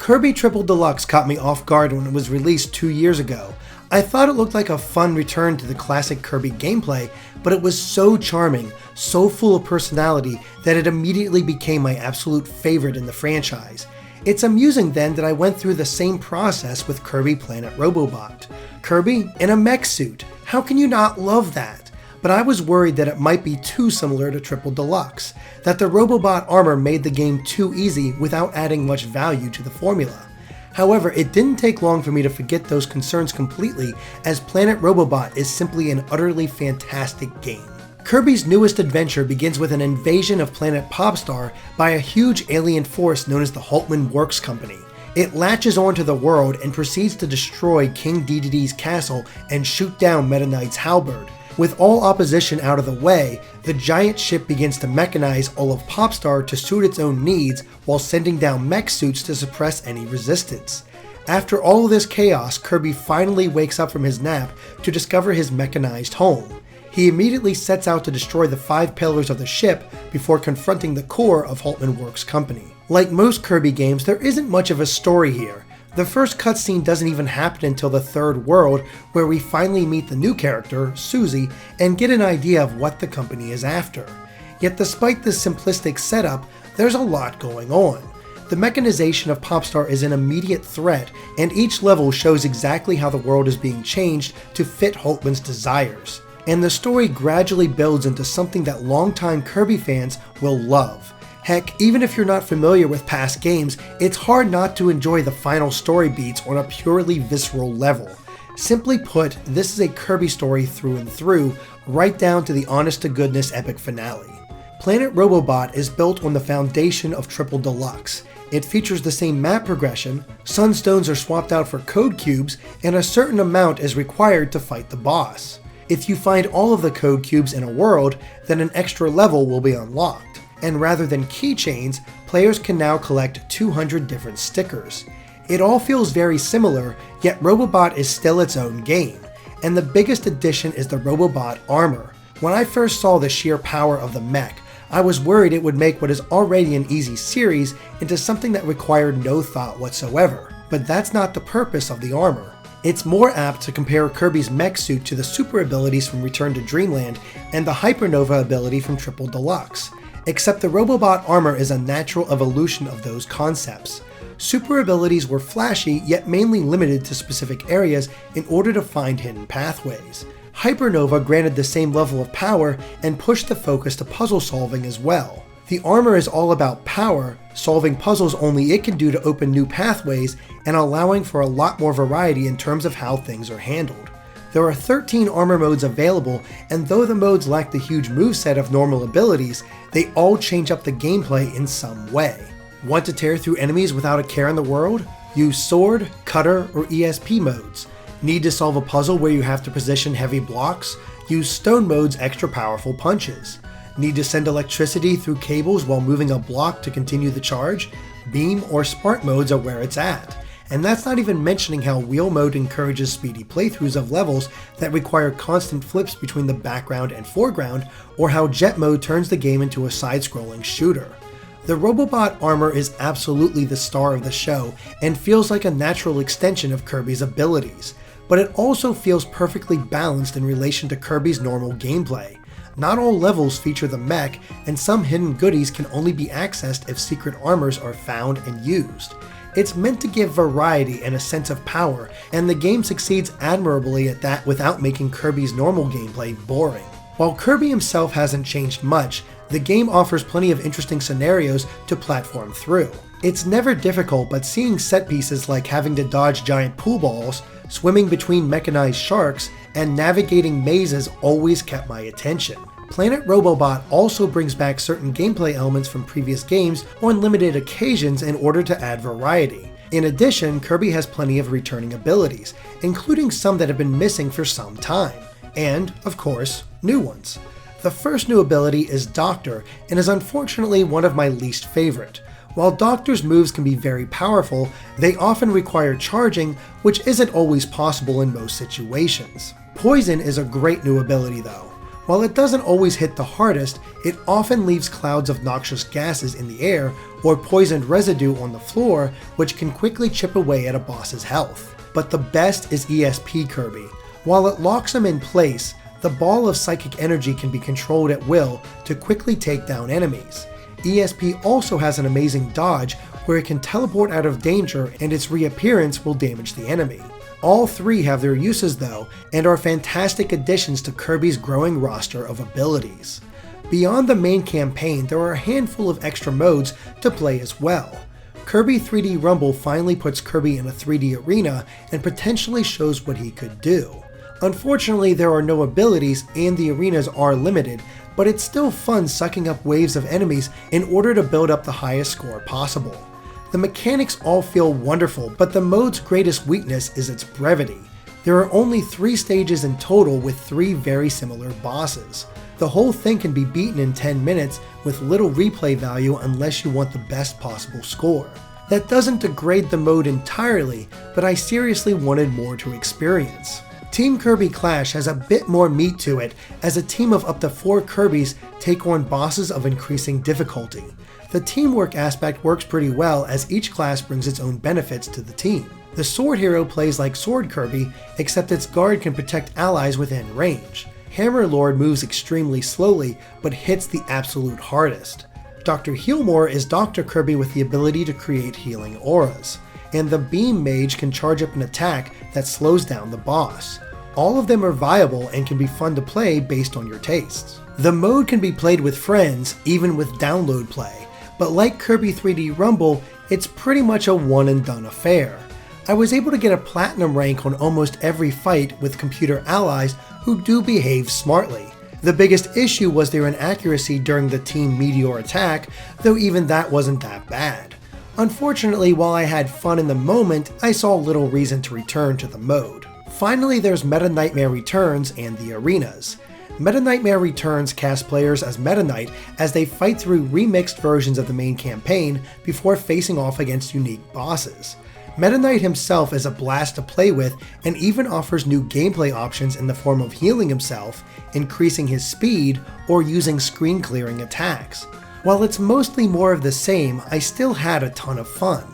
Kirby Triple Deluxe caught me off guard when it was released 2 years ago. I thought it looked like a fun return to the classic Kirby gameplay, but it was so charming, so full of personality, that it immediately became my absolute favorite in the franchise. It's amusing then that I went through the same process with Kirby Planet Robobot. Kirby in a mech suit. How can you not love that? But I was worried that it might be too similar to Triple Deluxe, that the Robobot armor made the game too easy without adding much value to the formula. However, it didn't take long for me to forget those concerns completely, as Planet Robobot is simply an utterly fantastic game. Kirby's newest adventure begins with an invasion of planet Popstar by a huge alien force known as the Hultman Works Company. It latches onto the world and proceeds to destroy King Dedede's castle and shoot down Meta Knight's halberd. With all opposition out of the way, the giant ship begins to mechanize all of Popstar to suit its own needs while sending down mech suits to suppress any resistance. After all of this chaos, Kirby finally wakes up from his nap to discover his mechanized home. He immediately sets out to destroy the 5 pillars of the ship before confronting the core of Hultman Works Company. Like most Kirby games, there isn't much of a story here. The first cutscene doesn't even happen until the 3rd world, where we finally meet the new character, Susie, and get an idea of what the company is after. Yet despite this simplistic setup, there's a lot going on. The mechanization of Popstar is an immediate threat, and each level shows exactly how the world is being changed to fit Hultman's desires. And the story gradually builds into something that longtime Kirby fans will love. Heck, even if you're not familiar with past games, it's hard not to enjoy the final story beats on a purely visceral level. Simply put, this is a Kirby story through and through, right down to the honest-to-goodness epic finale. Planet Robobot is built on the foundation of Triple Deluxe. It features the same map progression, sunstones are swapped out for code cubes, and a certain amount is required to fight the boss. If you find all of the code cubes in a world, then an extra level will be unlocked. And rather than keychains, players can now collect 200 different stickers. It all feels very similar, yet Robobot is still its own game, and the biggest addition is the Robobot armor. When I first saw the sheer power of the mech, I was worried it would make what is already an easy series into something that required no thought whatsoever, but that's not the purpose of the armor. It's more apt to compare Kirby's mech suit to the super abilities from Return to Dreamland and the Hypernova ability from Triple Deluxe. Except the Robobot armor is a natural evolution of those concepts. Super abilities were flashy, yet mainly limited to specific areas in order to find hidden pathways. Hypernova granted the same level of power and pushed the focus to puzzle solving as well. The armor is all about power, solving puzzles only it can do to open new pathways, and allowing for a lot more variety in terms of how things are handled. There are 13 armor modes available, and though the modes lack the huge moveset of normal abilities, they all change up the gameplay in some way. Want to tear through enemies without a care in the world? Use Sword, Cutter, or ESP modes. Need to solve a puzzle where you have to position heavy blocks? Use Stone mode's extra powerful punches. Need to send electricity through cables while moving a block to continue the charge? Beam or Spark modes are where it's at. And that's not even mentioning how Wheel mode encourages speedy playthroughs of levels that require constant flips between the background and foreground, or how Jet mode turns the game into a side-scrolling shooter. The Robobot armor is absolutely the star of the show and feels like a natural extension of Kirby's abilities, but it also feels perfectly balanced in relation to Kirby's normal gameplay. Not all levels feature the mech, and some hidden goodies can only be accessed if secret armors are found and used. It's meant to give variety and a sense of power, and the game succeeds admirably at that without making Kirby's normal gameplay boring. While Kirby himself hasn't changed much, the game offers plenty of interesting scenarios to platform through. It's never difficult, but seeing set pieces like having to dodge giant pool balls, swimming between mechanized sharks, and navigating mazes always kept my attention. Planet Robobot also brings back certain gameplay elements from previous games on limited occasions in order to add variety. In addition, Kirby has plenty of returning abilities, including some that have been missing for some time, and, of course, new ones. The first new ability is Doctor, and is unfortunately one of my least favorite. While Doctor's moves can be very powerful, they often require charging, which isn't always possible in most situations. Poison is a great new ability though. While it doesn't always hit the hardest, it often leaves clouds of noxious gases in the air or poisoned residue on the floor, which can quickly chip away at a boss's health. But the best is ESP Kirby. While it locks him in place, the ball of psychic energy can be controlled at will to quickly take down enemies. ESP also has an amazing dodge where it can teleport out of danger and its reappearance will damage the enemy. All three have their uses though, and are fantastic additions to Kirby's growing roster of abilities. Beyond the main campaign, there are a handful of extra modes to play as well. Kirby 3D Rumble finally puts Kirby in a 3D arena and potentially shows what he could do. Unfortunately, there are no abilities and the arenas are limited, but it's still fun sucking up waves of enemies in order to build up the highest score possible. The mechanics all feel wonderful, but the mode's greatest weakness is its brevity. There are only 3 stages in total with 3 very similar bosses. The whole thing can be beaten in 10 minutes with little replay value unless you want the best possible score. That doesn't degrade the mode entirely, but I seriously wanted more to experience. Team Kirby Clash has a bit more meat to it, as a team of up to 4 Kirbys take on bosses of increasing difficulty. The teamwork aspect works pretty well as each class brings its own benefits to the team. The Sword Hero plays like Sword Kirby, except its guard can protect allies within range. Hammer Lord moves extremely slowly, but hits the absolute hardest. Dr. Healmore is Dr. Kirby with the ability to create healing auras. And the Beam Mage can charge up an attack that slows down the boss. All of them are viable and can be fun to play based on your tastes. The mode can be played with friends, even with download play. But like Kirby 3D Rumble, it's pretty much a one and done affair. I was able to get a platinum rank on almost every fight with computer allies who do behave smartly. The biggest issue was their inaccuracy during the Team Meteor attack, though even that wasn't that bad. Unfortunately, while I had fun in the moment, I saw little reason to return to the mode. Finally, there's Meta Nightmare Returns and the arenas. Meta Nightmare Returns cast players as Meta Knight as they fight through remixed versions of the main campaign before facing off against unique bosses. Meta Knight himself is a blast to play with and even offers new gameplay options in the form of healing himself, increasing his speed, or using screen clearing attacks. While it's mostly more of the same, I still had a ton of fun.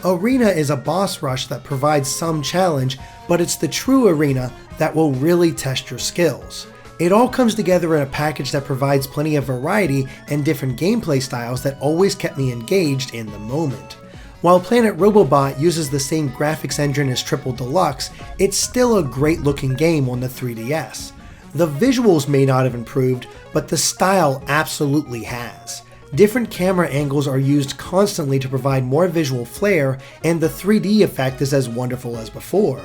Arena is a boss rush that provides some challenge, but it's the true arena that will really test your skills. It all comes together in a package that provides plenty of variety and different gameplay styles that always kept me engaged in the moment. While Planet Robobot uses the same graphics engine as Triple Deluxe, it's still a great looking game on the 3DS. The visuals may not have improved, but the style absolutely has. Different camera angles are used constantly to provide more visual flair, and the 3D effect is as wonderful as before.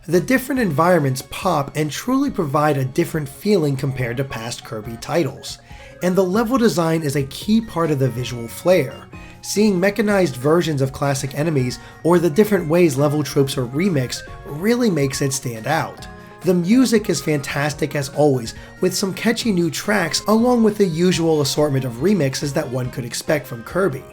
The different environments pop and truly provide a different feeling compared to past Kirby titles. And the level design is a key part of the visual flair. Seeing mechanized versions of classic enemies or the different ways level tropes are remixed really makes it stand out. The music is fantastic as always, with some catchy new tracks along with the usual assortment of remixes that one could expect from Kirby.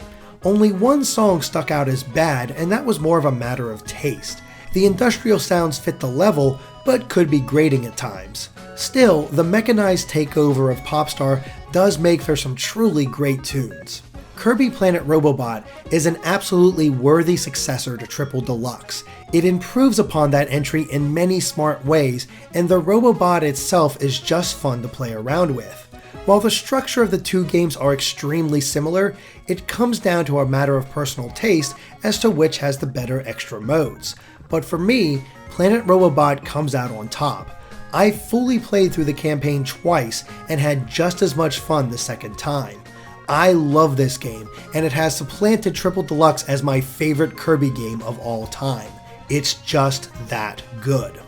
Only one song stuck out as bad, and that was more of a matter of taste. The industrial sounds fit the level, but could be grating at times. Still, the mechanized takeover of Popstar does make for some truly great tunes. Kirby Planet Robobot is an absolutely worthy successor to Triple Deluxe. It improves upon that entry in many smart ways, and the Robobot itself is just fun to play around with. While the structure of the two games are extremely similar, it comes down to a matter of personal taste as to which has the better extra modes. But for me, Planet Robobot comes out on top. I fully played through the campaign twice and had just as much fun the second time. I love this game, and it has supplanted Triple Deluxe as my favorite Kirby game of all time. It's just that good.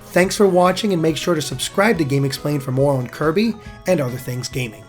Thanks for watching, and make sure to subscribe to Game Explained for more on Kirby and other things gaming.